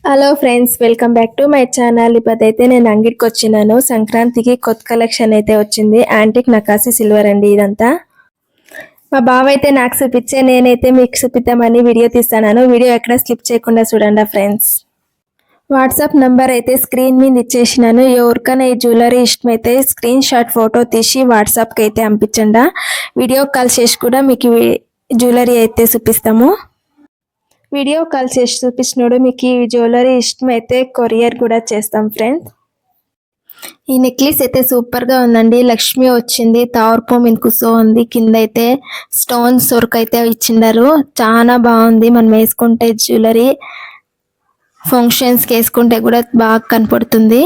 Hello friends, welcome back to my channel. ఇప్పుడైతే నేను అంగడికి వచ్చినాను. సంక్రాంతికి కొత్త కలెక్షన్ అయితే వచ్చింది. యాంటిక్ నకాసి సిల్వర్ అండి ఇదంతా. మా బావ అయితే నాకు చూపించే, నేనైతే మీకు చూపిద్దామని వీడియో తీస్తాను. వీడియో ఎక్కడ స్కిప్ చేయకుండా చూడండి ఫ్రెండ్స్. వాట్సాప్ నంబర్ అయితే స్క్రీన్ మీద ఇచ్చేసినాను. ఎవరికైనా ఈ జ్యువెలరీ ఇష్టమైతే స్క్రీన్ షాట్ ఫోటో తీసి వాట్సాప్కి అయితే పంపించండి. వీడియో కాల్ చేసి కూడా మీకు జ్యువెలరీ అయితే చూపిస్తాము. వీడియో కాల్ చేసి చూపించినోడు మీకు ఈ జ్యువెలరీ ఇష్టమైతే కొరియర్ కూడా చేస్తాం ఫ్రెండ్స్. ఈ నెక్లెస్ అయితే సూపర్ గా ఉందండి. లక్ష్మి వచ్చింది, తావర్పు మీద కూర్చో ఉంది. కింద అయితే స్టోన్స్ వర్క్ అయితే ఇచ్చిండారు. చాలా బాగుంది. మనం వేసుకుంటే జ్యువెలరీ ఫంక్షన్స్ కి వేసుకుంటే కూడా బాగా కనపడుతుంది.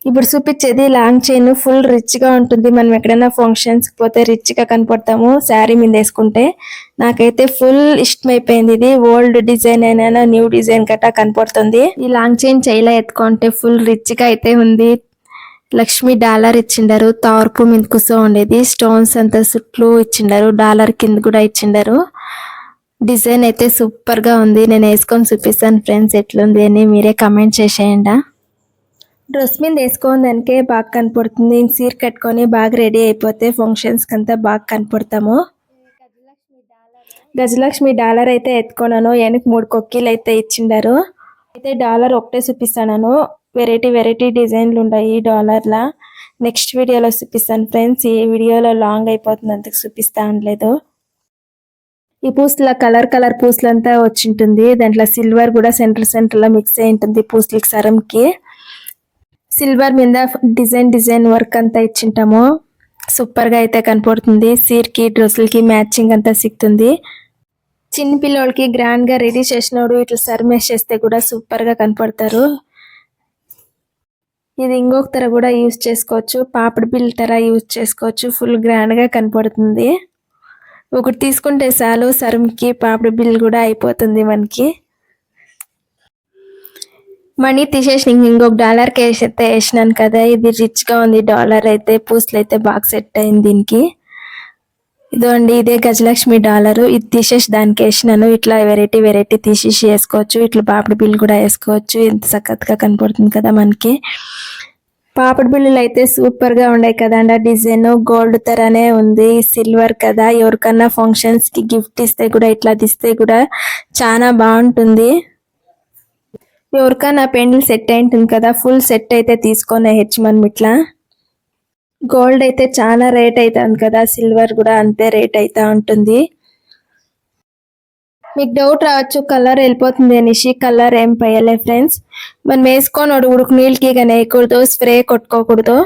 ఇప్పుడు చూపించేది లాంగ్ చైన్. ఫుల్ రిచ్ గా ఉంటుంది. మనం ఎక్కడైనా ఫంక్షన్స్ పోతే రిచ్ గా కనపడతాము శారీ మీద వేసుకుంటే. నాకైతే ఫుల్ ఇష్టమైపోయింది. ఇది ఓల్డ్ డిజైన్ అయినా న్యూ డిజైన్ గట్టా కనపడుతుంది. ఈ లాంగ్ చైన్ చైలా ఎత్తుకుంటే ఫుల్ రిచ్ గా అయితే ఉంది. లక్ష్మి డాలర్ ఇచ్చిండారు. తార్పు మీద కూర్చో ఉండేది. స్టోన్స్ అంతా చుట్లు ఇచ్చిండారు. డాలర్ కింద కూడా ఇచ్చిండారు. డిజైన్ అయితే సూపర్ గా ఉంది. నేను వేసుకొని చూపిస్తాను ఫ్రెండ్స్ ఎట్లుంది అని. మీరే కమెంట్ చేసేయండి. డ్రెస్ మీద వేసుకోవడానికే బాగా కనపడుతుంది. చీర కట్టుకొని బాగా రెడీ అయిపోతే ఫంక్షన్స్ కంతా బాగా కనపడతాము. గజలక్ష్మి డాలర్ అయితే ఎత్తుకున్నాను. వెనక 3 కొక్కీలు అయితే ఇచ్చిండారు. అయితే డాలర్ ఒకటే చూపిస్తాను. వెరైటీ డిజైన్లు ఉన్నాయి ఈ డాలర్లా. నెక్స్ట్ వీడియోలో చూపిస్తాను ఫ్రెండ్స్. ఈ వీడియోలో లాంగ్ అయిపోతుంది, అంతకు చూపిస్తా అనలేదు. ఈ పూసల కలర్ పూసలంతా వచ్చింటుంది. దాంట్లో సిల్వర్ కూడా సెంటర్ లో మిక్స్ అయి ఉంటుంది. పూసలకి సరంకి సిల్వర్ మీద డిజైన్ వర్క్ అంతా ఇచ్చింటాము. సూపర్ గా అయితే కనపడుతుంది. సీర్కి డ్రెస్సులకి మ్యాచింగ్ అంతా సిక్తుంది. చిన్న పిల్లోళ్ళకి గ్రాండ్ గా రెడీ చేసినోడు ఇట్లా సర్మేష్ చేస్తే కూడా సూపర్ గా కనపడతారు. ఇది ఇంకొక తర కూడా యూజ్ చేసుకోవచ్చు. పాపడి బిల్ తర యూజ్ చేసుకోవచ్చు. ఫుల్ గ్రాండ్ గా కనపడుతుంది. ఒకటి తీసుకుంటే చాలు, సరంకి పాపడి బిల్ కూడా అయిపోతుంది మనకి. మనీ తీసేసి ఇంకొక డాలర్ కేసు అయితే వేసినాను కదా. ఇది రిచ్ గా ఉంది. డాలర్ అయితే పూసలు అయితే బాగా సెట్ అయింది దీనికి. ఇదండి, ఇదే గజలక్ష్మి డాలర్. ఇది తీసేసి దానికి వేసినాను. ఇట్లా వెరైటీ తీసేసి వేసుకోవచ్చు. ఇట్లా పాపడి బిల్ కూడా వేసుకోవచ్చు. ఎంత చక్కగా కనపడుతుంది కదా మనకి. పాపడి బిల్లులు అయితే సూపర్ గా ఉన్నాయి కదండి. డిజైన్ గోల్డ్ తరనే ఉంది. సిల్వర్ కదా, ఎవరికన్నా ఫంక్షన్స్ కి గిఫ్ట్ ఇస్తే కూడా ఇట్లా తీస్తే కూడా చాలా బాగుంటుంది. ఎవరికైనా పెండిల్ సెట్ అయింటుంది కదా, ఫుల్ సెట్ అయితే తీసుకొని మనం ఇట్లా. గోల్డ్ అయితే చాలా రేట్ అవుతుంది కదా, సిల్వర్ కూడా అంతే రేట్ అయితే ఉంటుంది. మీకు డౌట్ రావచ్చు కలర్ వెళ్ళిపోతుంది అనేసి. కలర్ ఏం పోయలే ఫ్రెండ్స్. మనం వేసుకొని ఉడుకు నీళ్ళకి కానీ వేయకూడదు, స్ప్రే కొట్టుకోకూడదు.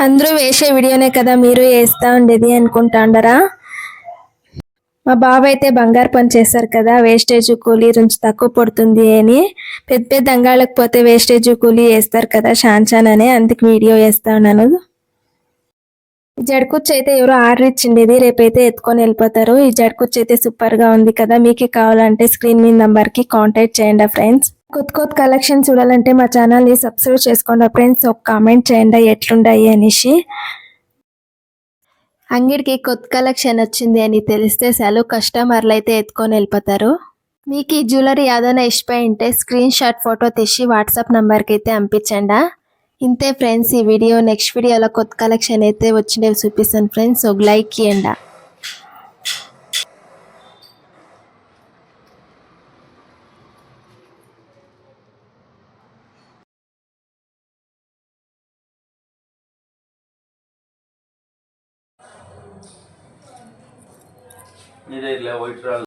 అందరూ వేసే వీడియోనే కదా మీరు వేస్తా ఉండేది అనుకుంటాండరా. మా బావ అయితే బంగారు పని చేస్తారు కదా, వేస్టేజ్ కూలీ నుంచి తక్కువ పడుతుంది అని పెద్ద అంగాళ్ళకి పోతే వేస్టేజ్ కూలీ వేస్తారు కదా షాన్ అని, అందుకు వీడియో వేస్తా ఉన్నాను. జడకుచ్చి అయితే ఎవరో ఆర్డర్ ఇచ్చిండేది, రేపైతే ఎత్తుకొని వెళ్ళిపోతారు. ఈ జడకుచ్చి అయితే సూపర్ గా ఉంది కదా. మీకు కావాలంటే స్క్రీన్ మీద నంబర్ కి కాంటాక్ట్ చేయండి ఫ్రెండ్స్. కొత్త కలెక్షన్ చూడాలంటే మా ఛానల్ ని సబ్స్క్రైబ్ చేసుకోండి ఫ్రెండ్స్. ఒక కామెంట్ చేయండి ఎట్లుండాయి అనేసి. అంగడికి కొత్త కలెక్షన్ వచ్చింది అని తెలిస్తే చాలు, కస్టమర్లు అయితే ఎత్తుకొని వెళ్ళిపోతారు. మీకు ఈ జ్యువెలరీ ఏదైనా ఇష్టపై ఉంటే స్క్రీన్ షాట్ ఫోటో తీసి వాట్సాప్ నంబర్కి అయితే పంపించండి. ఇంతే ఫ్రెండ్స్ ఈ వీడియో. నెక్స్ట్ వీడియోలో కొత్త కలెక్షన్ అయితే వచ్చినవి చూపిస్తాను ఫ్రెండ్స్. ఒక లైక్ ఇవ్వండి. ఇదే ఇలా వైట్ రాళ్ళు